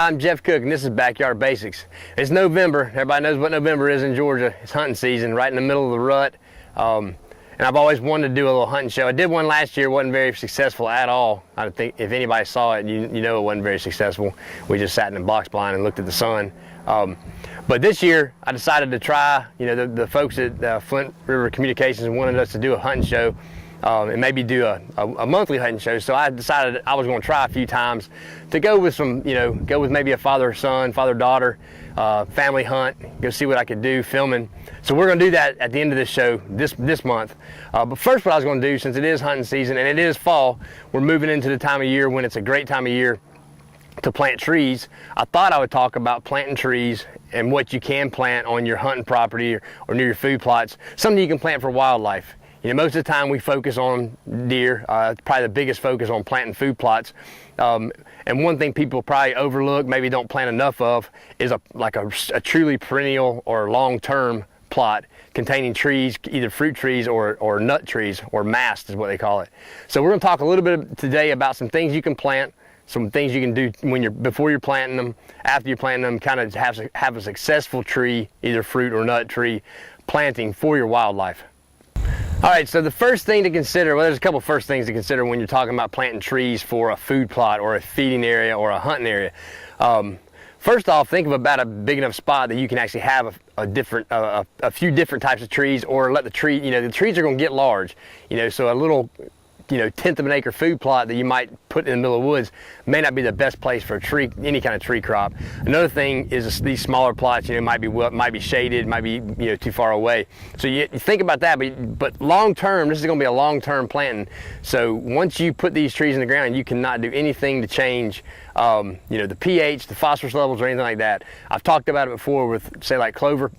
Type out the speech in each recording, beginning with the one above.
I'm Jeff Cook, and this is Backyard Basics. It's November. Everybody knows what November is in Georgia. It's hunting season, right in the middle of the rut. And I've always wanted to do a little hunting show. I did one last year, wasn't very successful at all. I think if anybody saw it, you know it wasn't very successful. We just sat in a box blind and looked at the sun. But this year, I decided to try, the folks at Flint River Communications wanted us to do a hunting show and maybe do a monthly hunting show. So I decided I was going to try a few times to go with some, go with maybe a father-son, father-daughter family hunt, go see what I could do filming. So we're going to do that at the end of this show this month. But first, what I was going to do, since it is hunting season and it is fall, we're moving into the time of year when it's a great time of year to plant trees. I thought I would talk about planting trees and what you can plant on your hunting property or near your food plots, something you can plant for wildlife. Most of the time we focus on deer, probably the biggest focus on planting food plots. And one thing people probably overlook, maybe don't plant enough of, is a truly perennial or long-term plot containing trees, either fruit trees or nut trees, or mast is what they call it. So we're going to talk a little bit today about some things you can plant, some things you can do before you're planting them, after you're planting them, kind of have a successful tree, either fruit or nut tree, planting for your wildlife. All right, so the first thing to consider, well, there's a couple first things to consider when you're talking about planting trees for a food plot or a feeding area or a hunting area. First off, think of about a big enough spot that you can actually have a few different types of trees, or let the tree, the trees are going to get large, so a little, tenth of an acre food plot that you might put in the middle of the woods may not be the best place for a tree, any kind of tree crop. Another thing is these smaller plots, might be shaded, might be too far away. So you think about that, but long term, this is going to be a long term planting. So once you put these trees in the ground, you cannot do anything to change the pH, the phosphorus levels, or anything like that. I've talked about it before with, say, like clover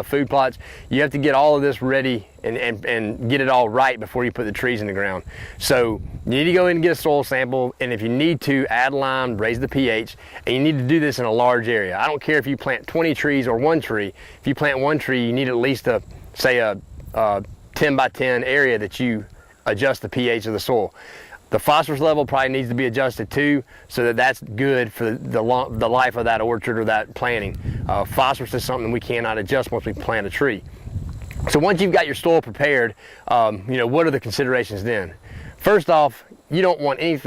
food plots. You have to get all of this ready and get it all right before you put the trees in the ground. So you need to go in and get a soil sample, and if you need to, add lime, raise the pH, and you need to do this in a large area. I don't care if you plant 20 trees or one tree. If you plant one tree, you need at least a 10 by 10 area that you adjust the pH of the soil. The phosphorus level probably needs to be adjusted too, so that's good for the life of that orchard or that planting. Phosphorus is something we cannot adjust once we plant a tree. So once you've got your soil prepared, what are the considerations then? First off, you don't want to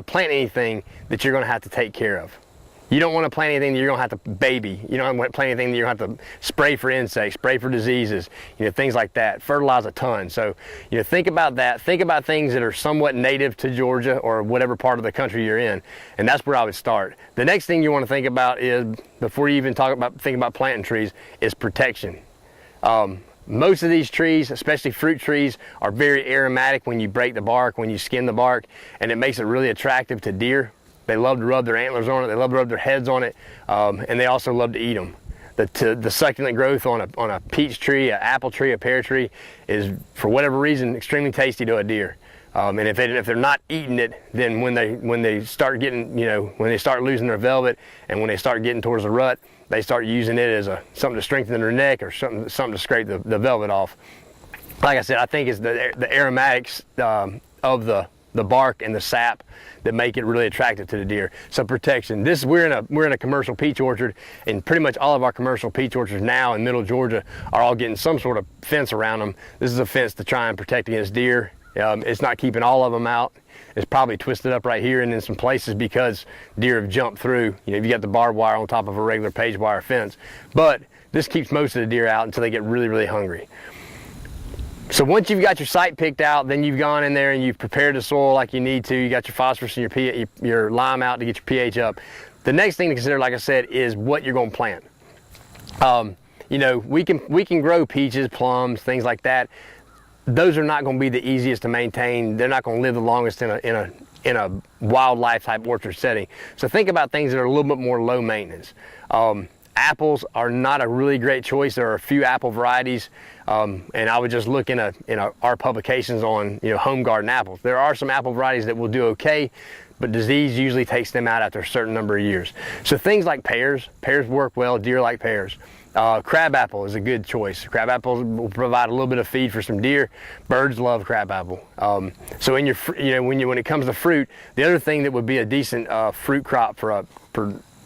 plant anything that you're going to have to take care of. You don't want to plant anything that you're going to have to baby. You don't want to plant anything that you're going to have to spray for insects, spray for diseases, things like that. Fertilize a ton. So, think about that. Think about things that are somewhat native to Georgia or whatever part of the country you're in. And that's where I would start. The next thing you want to think about is, before you even think about planting trees, is protection. Most of these trees, especially fruit trees, are very aromatic when you break the bark, when you skin the bark, and it makes it really attractive to deer. They love to rub their antlers on it, they love to rub their heads on it, and they also love to eat them. The succulent growth on a peach tree, an apple tree, a pear tree is, for whatever reason, extremely tasty to a deer. And if they're not eating it, then when they start getting, when they start losing their velvet and when they start getting towards the rut, they start using it as something to strengthen their neck or something to scrape the velvet off. Like I said, I think it's the aromatics of the bark and the sap that make it really attractive to the deer. So protection. We're in a commercial peach orchard, and pretty much all of our commercial peach orchards now in middle Georgia are all getting some sort of fence around them. This is a fence to try and protect against deer. It's not keeping all of them out. It's probably twisted up right here and in some places because deer have jumped through. You got the barbed wire on top of a regular page wire fence. But this keeps most of the deer out until they get really, really hungry. So once you've got your site picked out, then you've gone in there and you've prepared the soil like you need to. You got your phosphorus and your lime out to get your pH up. The next thing to consider, like I said, is what you're going to plant. We can grow peaches, plums, things like that. Those are not going to be the easiest to maintain. They're not going to live the longest in a wildlife type orchard setting. So think about things that are a little bit more low maintenance. Apples are not a really great choice. There are a few apple varieties, and I would just look in our publications on home garden apples. There are some apple varieties that will do okay, but disease usually takes them out after a certain number of years. So things like pears work well. Deer like pears. Crabapple is a good choice. Crabapple will provide a little bit of feed for some deer. Birds love crabapple. So in your, when it comes to fruit, the other thing that would be a decent fruit crop for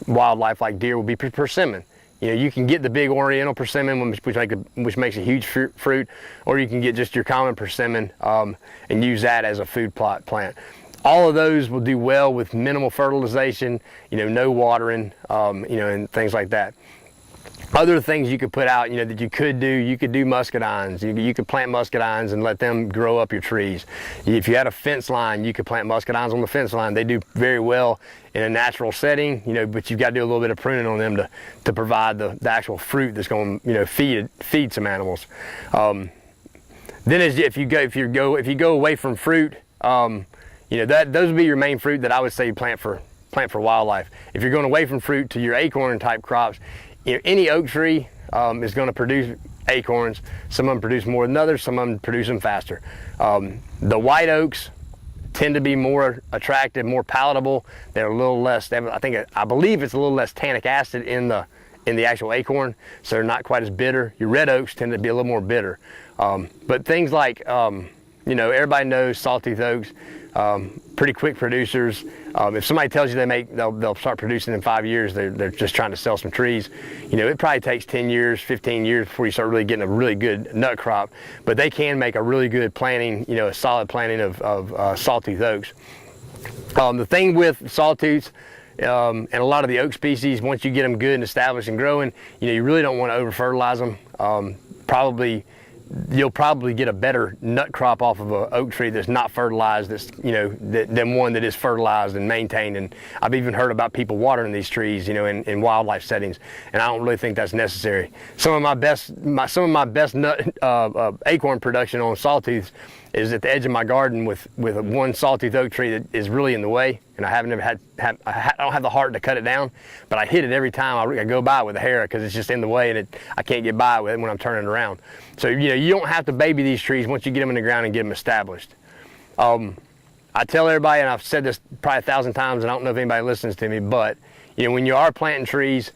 wildlife like deer would be persimmon. You can get the big oriental persimmon, which makes a huge fruit, or you can get just your common persimmon and use that as a food plot plant. All of those will do well with minimal fertilization, no watering, and things like that. Other things you could put out, that you could do muscadines. You could plant muscadines and let them grow up your trees. If you had a fence line, you could plant muscadines on the fence line. They do very well in a natural setting, but you've got to do a little bit of pruning on them to provide the actual fruit that's going to, feed some animals. Then if you go away from fruit, those would be your main fruit that I would say plant for wildlife. If you're going away from fruit to your acorn type crops, any oak tree is going to produce acorns. Some of them produce more than others. Some of them produce them faster. The white oaks tend to be more attractive, more palatable. They're a little less. I believe it's a little less tannic acid in the actual acorn, so they're not quite as bitter. Your red oaks tend to be a little more bitter. But things like everybody knows sawtooth oaks. Pretty quick producers. If somebody tells you they'll start producing in 5 years, they're just trying to sell some trees. It probably takes 10 years, 15 years before you start really getting a really good nut crop, but they can make a really good planting, a solid planting of sawtooth oaks. The thing with sawtooths and a lot of the oak species, once you get them good and established and growing, you really don't want to over fertilize them. You'll probably get a better nut crop off of an oak tree that's not fertilized, than one that is fertilized and maintained. And I've even heard about people watering these trees, in wildlife settings, and I don't really think that's necessary. Some of my best nut acorn production on sawtooths is at the edge of my garden with one sawtooth oak tree that is really in the way, and I don't have the heart to cut it down, but I hit it every time I go by with a harrow because it's just in the way, and I can't get by with it when I'm turning around. So you don't have to baby these trees once you get them in the ground and get them established. I tell everybody, and I've said this probably 1,000 times, and I don't know if anybody listens to me, but when you are planting trees,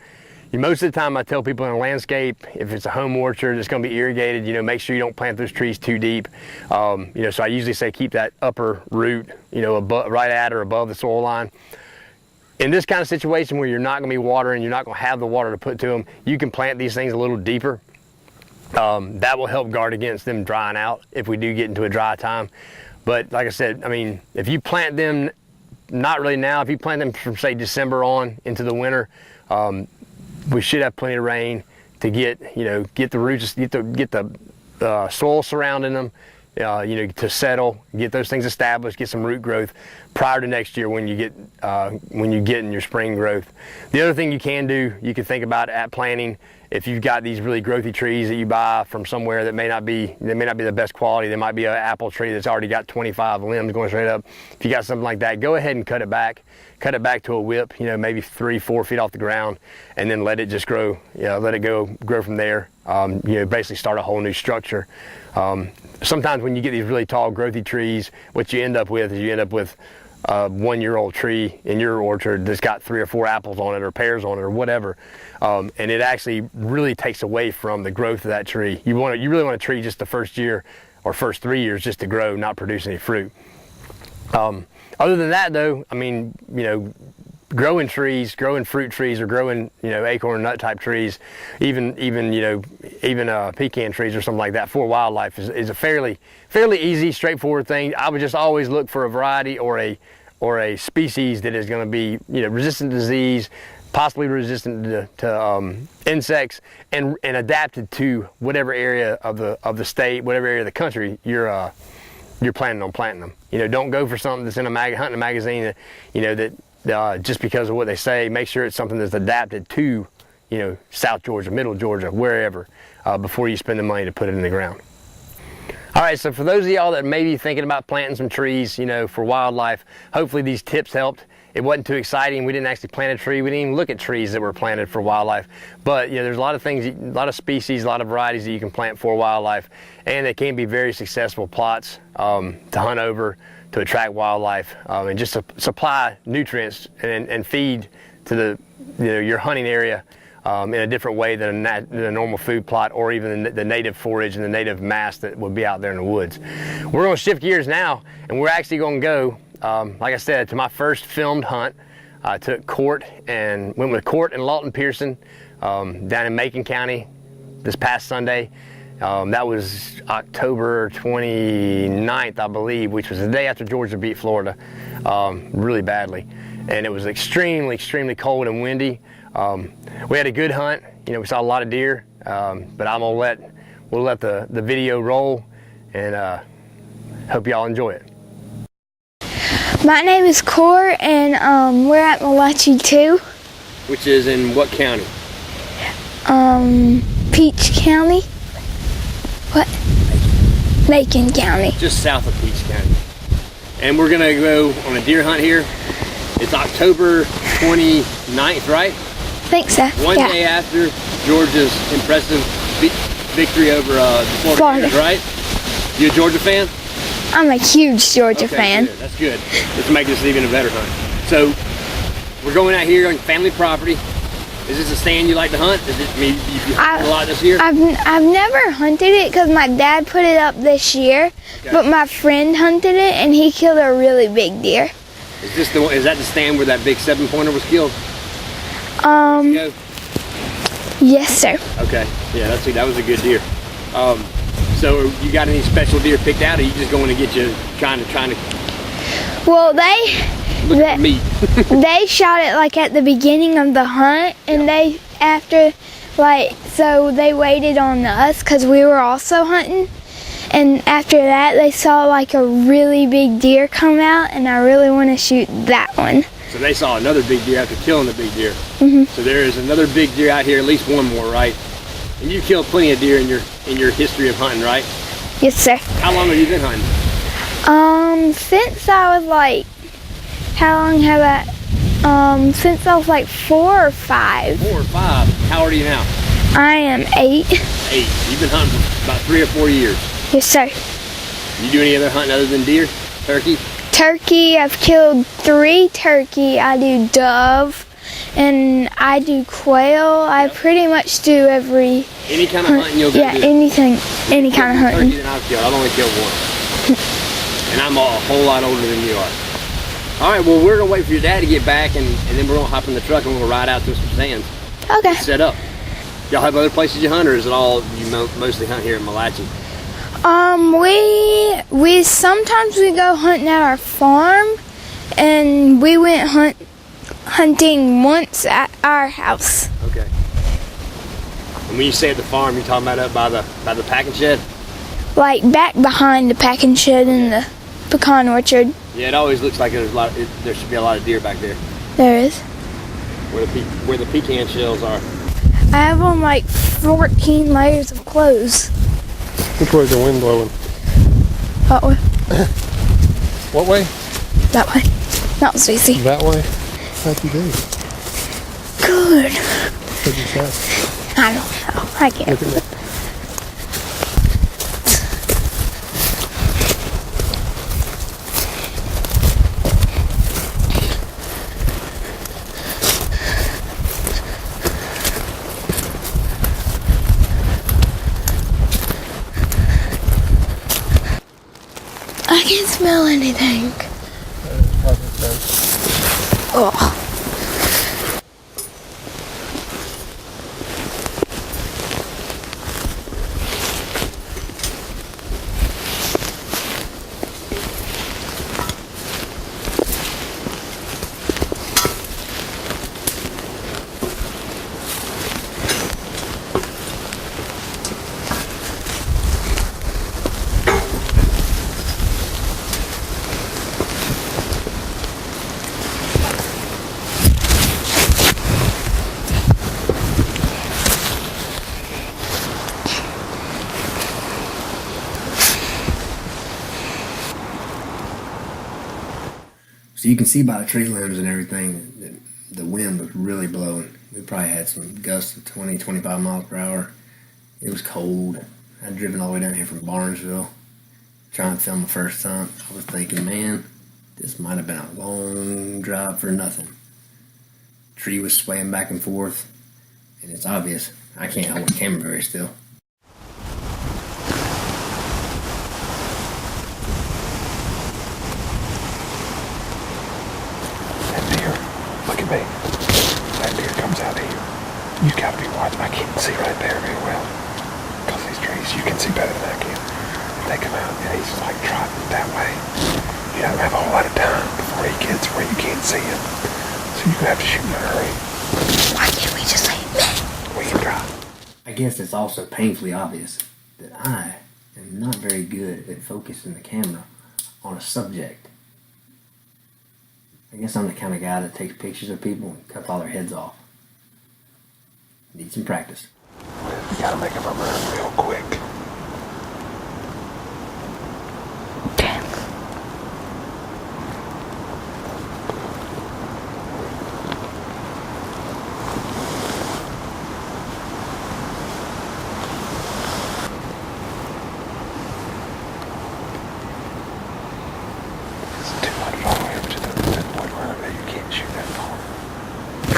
most of the time I tell people in a landscape, if it's a home orchard, it's going to be irrigated, make sure you don't plant those trees too deep. So I usually say keep that upper root, right at or above the soil line. In this kind of situation where you're not going to be watering, you're not going to have the water to put to them, you can plant these things a little deeper. That will help guard against them drying out if we do get into a dry time. But like I said, if you plant them, not really now, if you plant them from say December on into the winter, we should have plenty of rain to get the roots, get the soil surrounding them, to settle, get those things established, get some root growth prior to next year when you get in your spring growth. The other thing you can do, you can think about at planting, if you've got these really growthy trees that you buy from somewhere that may not be the best quality, there might be an apple tree that's already got 25 limbs going straight up. If you got something like that, go ahead and cut it back to a whip, maybe 3-4 feet off the ground, and then let it just grow. Let it grow from there. Basically start a whole new structure. Sometimes when you get these really tall growthy trees, what you end up with is a 1-year-old tree in your orchard that's got 3 or 4 apples on it or pears on it or whatever, and it actually really takes away from the growth of that tree. You really want a tree just the first year or first 3 years just to grow, not produce any fruit. Other than that, though, growing fruit trees or growing acorn nut type trees, even pecan trees or something like that for wildlife is a fairly easy, straightforward thing. I would just always look for a variety or a species that is going to be resistant to disease, possibly resistant to insects, and adapted to whatever area of the state, whatever area of the country you're planning on planting them. Don't go for something that's in a hunting magazine that just because of what they say. Make sure it's something that's adapted to South Georgia, Middle Georgia, wherever, before you spend the money to put it in the ground. All right, so for those of y'all that may be thinking about planting some trees, for wildlife, hopefully these tips helped. It wasn't too exciting. We didn't actually plant a tree. We didn't even look at trees that were planted for wildlife. But there's a lot of things, a lot of species, a lot of varieties that you can plant for wildlife, and they can be very successful plots to hunt over, to attract wildlife, and just to supply nutrients and feed to your hunting area in a different way than a normal food plot or even the native forage and the native mass that would be out there in the woods. We're going to shift gears now, and we're actually going to go, like I said, to my first filmed hunt. I took Court and went with Court and Lawton Pearson down in Macon County this past Sunday. That was October 29th, I believe, which was the day after Georgia beat Florida really badly. And it was extremely, extremely cold and windy. We had a good hunt. You know, we saw a lot of deer, but we'll let the video roll, and hope y'all enjoy it. My name is Court, and we're at Malachi 2. Which is in what county? Peach County. What? Macon County. Just south of Peach County. And we're gonna go on a deer hunt here. It's October 29th, right? Think so. One day after Georgia's impressive victory over the Florida Gators, right? You a Georgia fan? I'm a huge Georgia fan. Good. That's good. Let's make this even a better hunt. So we're going out here on family property. Is this a stand you like to hunt? Is it, I mean, you hunted a lot this year? I've never hunted it because my dad put it up this year, but my friend hunted it and he killed a really big deer. Is that the stand where that big 7-pointer was killed? Yes, sir. Okay. Yeah, that was a good deer. So you got any special deer picked out, or you just going to get you trying to? Well, meat. they shot it like at the beginning of the hunt, and so they waited on us because we were also hunting. And after that, they saw like a really big deer come out, and I really want to shoot that one. So they saw another big deer after killing the big deer. Mm-hmm. So there is another big deer out here, at least one more, right? And you killed plenty of deer in your history of hunting, right? Yes, sir. How long have you been hunting? Since I was like, since I was like 4 or 5. 4 or 5. How old are you now? I am 8. 8. You've been hunting for about 3 or 4 years. Yes, sir. You do any other hunting other than deer? Turkey? Turkey, I've killed 3 turkey. I do dove, and I do quail. I pretty much do every... Any kind of hunting you'll go do? Yeah, any kind of hunting. Turkey that I've killed. I've only killed 1. And I'm a whole lot older than you are. All right, well, we're going to wait for your dad to get back, and then we're going to hop in the truck and we'll ride out to some stands. Okay. Set up. Y'all have other places you hunt, or is it all you mostly hunt here in Malachi? We sometimes we go hunting at our farm, and we went hunting once at our house. Okay. And when you say at the farm, you're talking about up by the packing shed? Like back behind the packing shed in the pecan orchard. Yeah, it always looks like there should be a lot of deer back there. There is. Where the pecan shells are. I have on like 14 layers of clothes. Which way is the wind blowing? That way. What way? That way. That was easy. That way? How'd you do? Good. What'd you say? I don't know. I can't. Look at me. I can't smell anything. Oh. So you can see by the tree limbs and everything that the wind was really blowing. We probably had some gusts of 20, 25 miles per hour. It was cold. I'd driven all the way down here from Barnesville trying to film the first hunt. I was thinking, man, this might have been a long drive for nothing. Tree was swaying back and forth, and it's obvious I can't hold the camera very still. That deer, look at me. That deer comes out of here. You gotta be watching. I can't see right there very well. Because these trees, you can see better than I can. They come out and he's like trotting that way. You don't have a whole lot of time before he gets where you can't see him. So you're gonna have to shoot in a hurry. Why can't we just say meh? We can try. I guess it's also painfully obvious that I am not very good at focusing the camera on a subject. I guess I'm the kind of guy that takes pictures of people and cuts all their heads off. Need some practice. We gotta make him run real quick.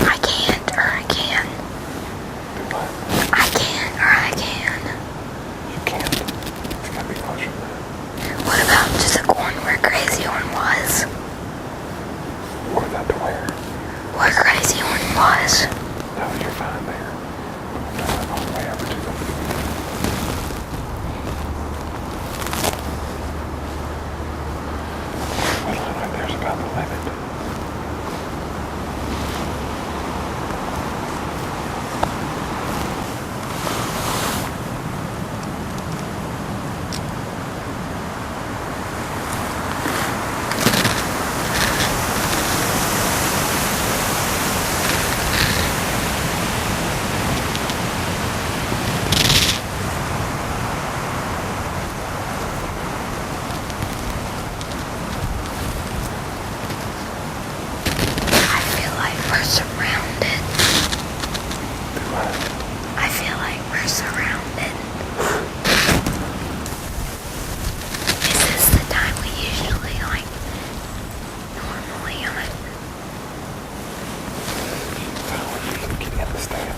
I can't, or I can. I can, or I can. What about just a corn where Crazy Horn was? Where Crazy Horn was? No, you're fine there. I'm driving all the way over to them. That line right there's about the limit. We're surrounded. I feel like we're surrounded. Is this the time we usually normally hunt? Get in the stand.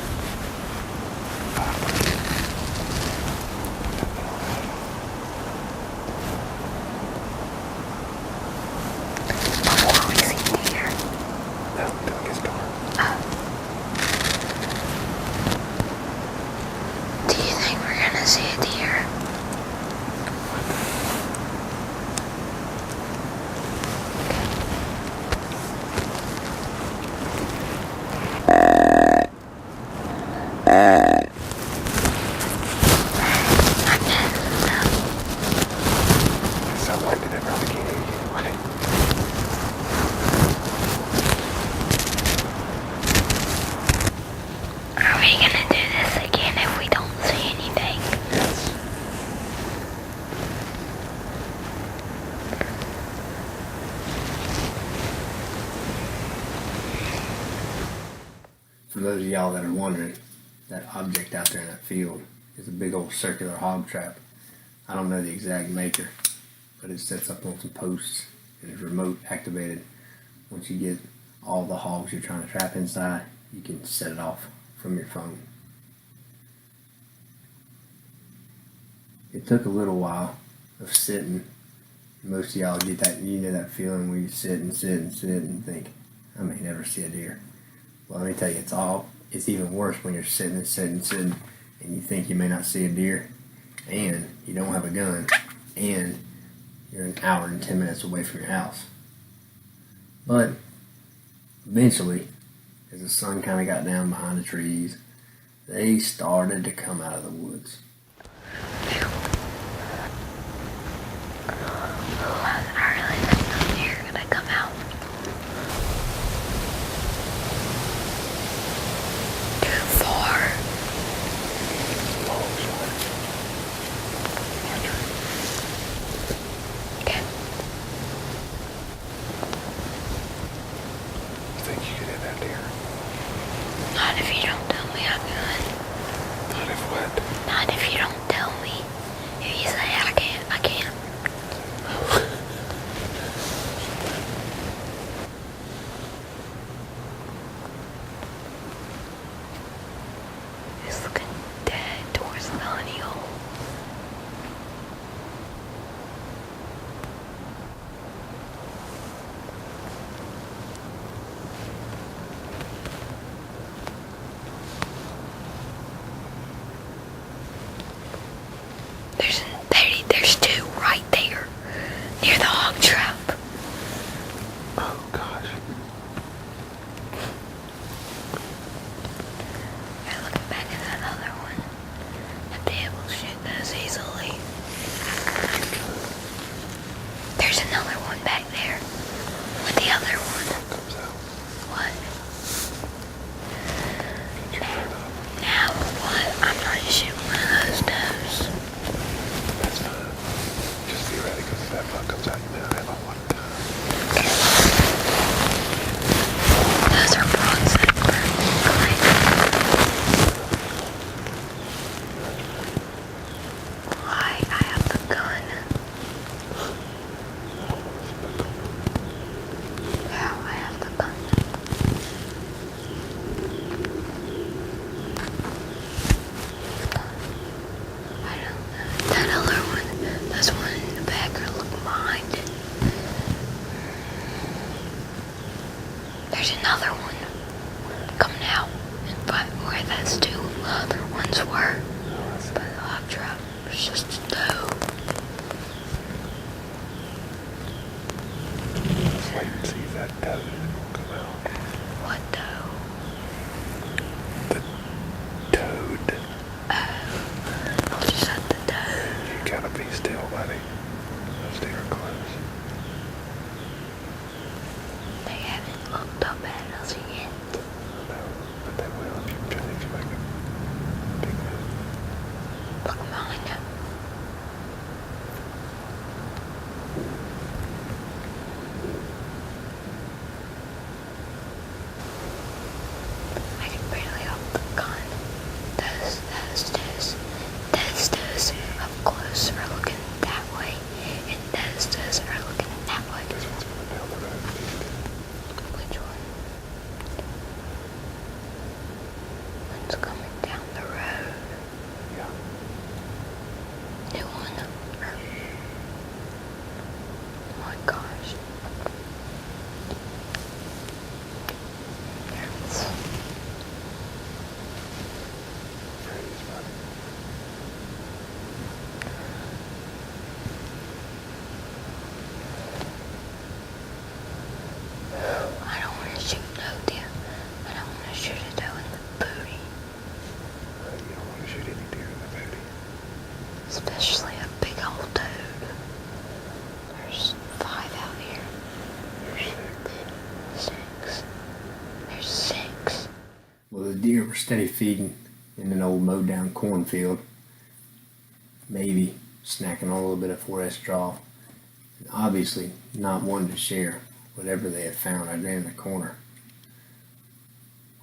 Before we see deer. No, till it gets dark. Do you think we're gonna see a deer? It's so windy that really can't hear you anyway. Are we gonna do this again if we don't see anything? Yes. For those of y'all that are wondering, that object out there in that field is a big old circular hog trap. I don't know the exact maker, but it sets up on some posts and is remote activated. Once you get all the hogs you're trying to trap inside, you can set it off from your phone. It took a little while of sitting. Most of y'all get that, you know, that feeling where you sit and think, I may never see a deer. Well, let me tell you, it's even worse when you're sitting and you think you may not see a deer, and you don't have a gun, and you're an hour and 10 minutes away from your house. But eventually, as the sun kind of got down behind the trees, they started to come out of the woods. I really think the deer are gonna come out. Too far. Okay. You think you could hit that deer? Not if you don't tell me I'm good. Not if what? Not if you don't tell me. If you say I can't, I can't. ones were. But the hot trap was just a doe. Let's wait and see if that doe will come out. What doe? Toad. I just said the doe. You gotta be still, buddy. Those deer are close. They haven't looked up at us yet. No, but they will if you make a big move. Look behind them. I can barely hold the gun. Those does up close are looking that way, and those does are looking that way. This one's coming down the road. Which one? One's coming down the road. Yeah. New one. Oh my gosh. There's Freeze, buddy. I don't want to shoot no deer. I don't want to shoot a doe in the booty. You don't want to shoot any deer in the booty. Especially a big old toad. There's 5 out here. There's 6. 6. There's 6. Well, the deer were steady feeding in an old mowed down cornfield, maybe snacking on a little bit of 4S straw, and obviously not wanting to share whatever they had found right there in the corner.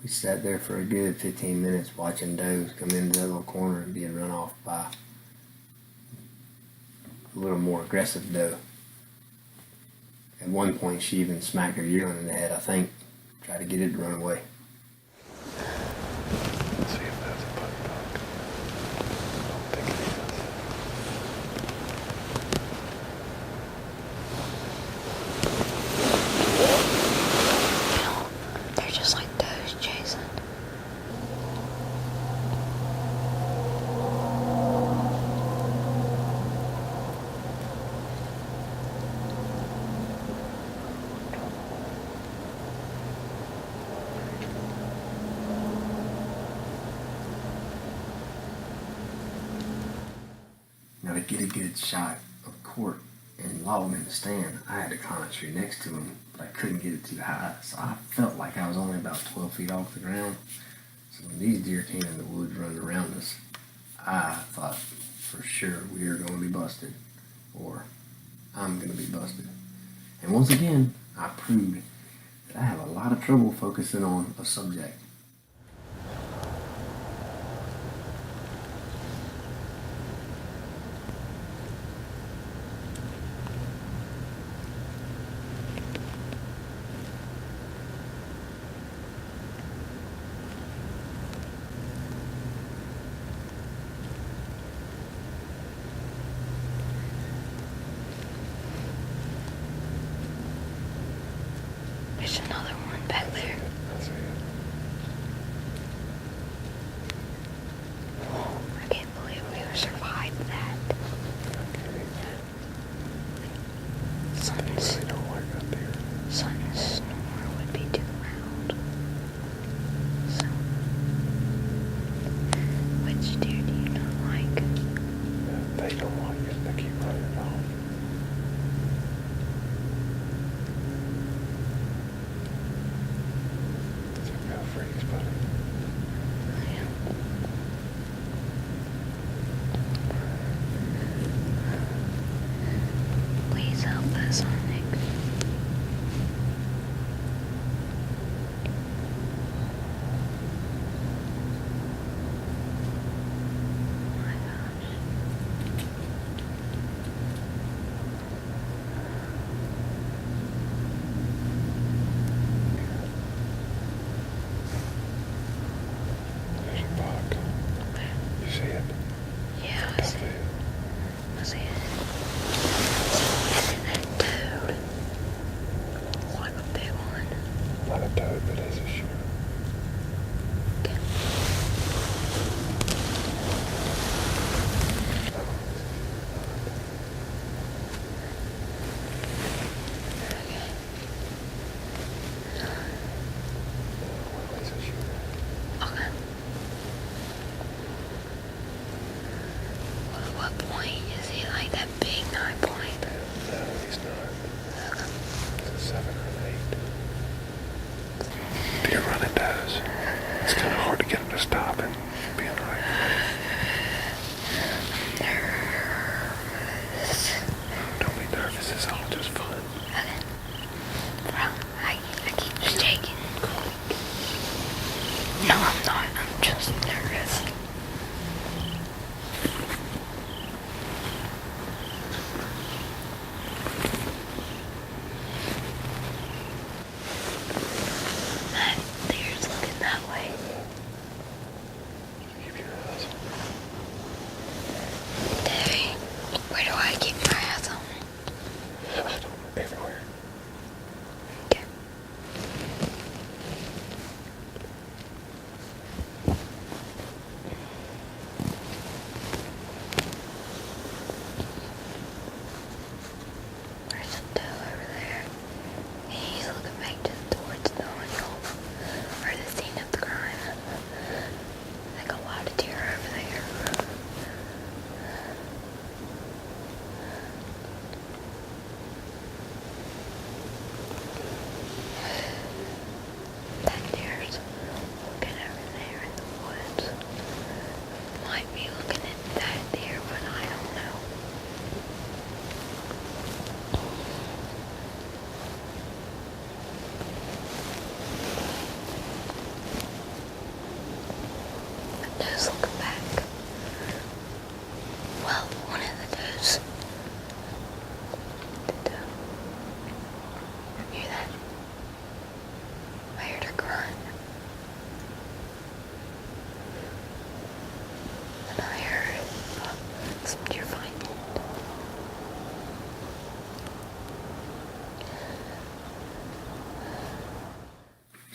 We sat there for a good 15 minutes watching does come into that little corner and being run off by a little more aggressive doe. At one point, she even smacked her yearling in the head, I think, tried to get it to run away. Let's see if that's a buck buck. I don't think it is. No, they're just like does, Jason. Now, to get a good shot of Court and Lawton in the stand, I had to concentrate next to him, but I couldn't get it too high, so I felt like I was only about 12 feet off the ground. So when these deer came in the woods running around us, I thought for sure we were going to be busted, or I'm going to be busted. And once again, I proved that I have a lot of trouble focusing on a subject. There's another one back there. I see it. I can't believe we survived that. Something's They don't like that deer. Sun's snore would be too loud. So, which deer do you not like? They don't like it. They keep running off. So we got freeze, buddy. Please help us, Sonic. Oh my gosh. There's a buck. You see it? Yeah, I see it. I see it. I see that too.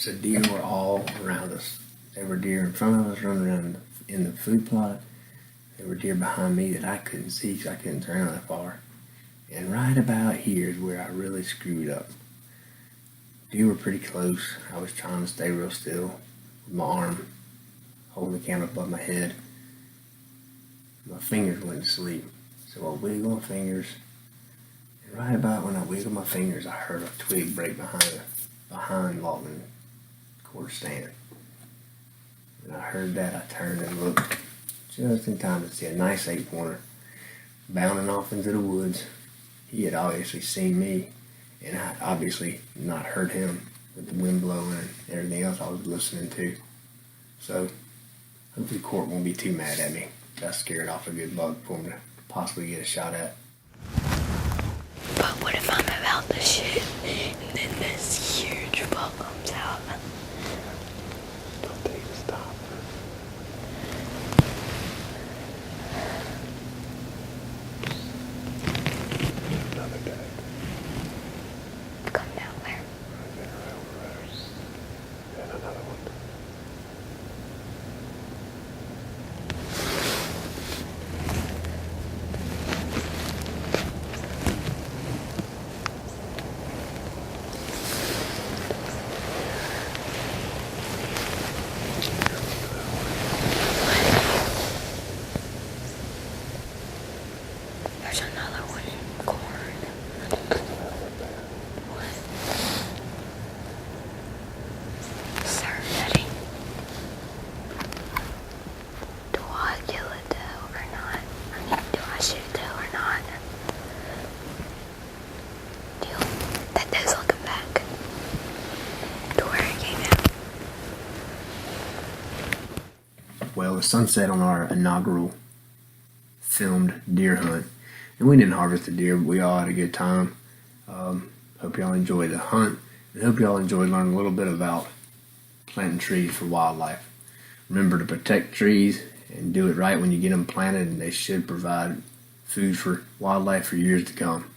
So deer were all around us. There were deer in front of us running around in the food plot. There were deer behind me that I couldn't see because I couldn't turn that far. And right about here is where I really screwed up. Deer were pretty close. I was trying to stay real still with my arm holding the camera above my head. My fingers went to sleep. So I wiggled my fingers. And right about when I wiggled my fingers, I heard a twig break behind Lawton quarter stand. When I heard that, I turned and looked just in time to see a nice 8-pointer bounding off into the woods. He had obviously seen me, and I had obviously not heard him with the wind blowing and everything else I was listening to. So hopefully Court won't be too mad at me. I scared off a good buck for him to possibly get a shot at. But what if I'm about to shoot and then this huge buck comes out? Don't tell you to stop. Another day. Come down there. Right there, right over there. And another one. There's another one in corn. What? Sir, Eddie. Do I kill it though or not? I mean, do I shoot though or not? That does look back to where it came out. Well, the sunset on our inaugural filmed deer hunt, and we didn't harvest the deer, but we all had a good time. Hope y'all enjoyed the hunt, and hope y'all enjoyed learning a little bit about planting trees for wildlife. Remember to protect trees and do it right when you get them planted, and they should provide food for wildlife for years to come.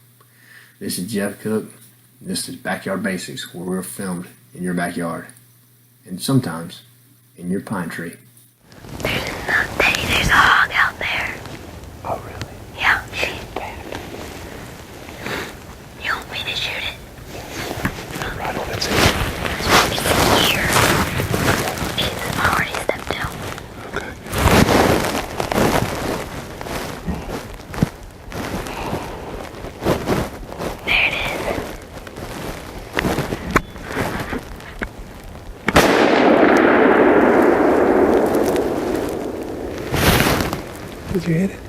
This is Jeff Cook. This is Backyard Basics, where we're filmed in your backyard, and sometimes in your pine tree. There's a hog out there. Oh, really? Yeah. Bad. You want me to shoot it? Right on its head. It's here. It's already stepped out. Okay. There it is. Did you hit it?